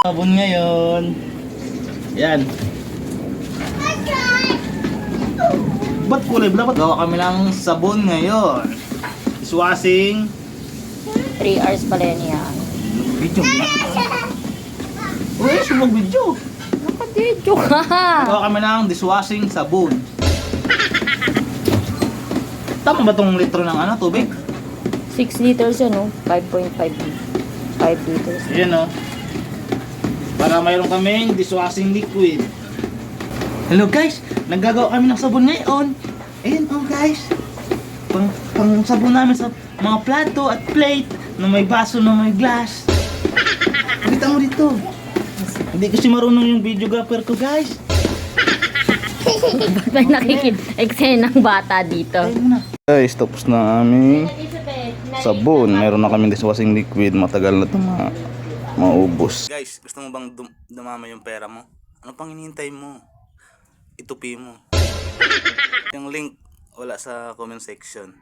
Sabon ngayon. Yan. Ba't kulay black? Gawa kami ng sabon ngayon. Dishwashing. 3 hours pala yan. Video na. Uy, sumag video. Nakadidyo ka. Gawa kami ng dishwashing sabon. Tama ba tong litro ng tubig? 6 liters yan, no? 5.5 liters. Ayan o. Para mayroon kaming dishwashing liquid. Hello guys, naggagawa kami ng sabon ngayon. Ayan o guys. Pang sabon namin sa mga plato at plate na may baso na may glass. Kita mo dito. Hindi kasi marunong yung videographer ko guys. Ba't may eksena ng bata dito? Ayun na. Guys, tapos na aming sabon. Meron na kami dishwashing liquid. Matagal na ito maubos. Guys, gusto mo bang dumama yung pera mo? Ano pang hinihintay mo? Itupi mo. Yung link wala sa comment section.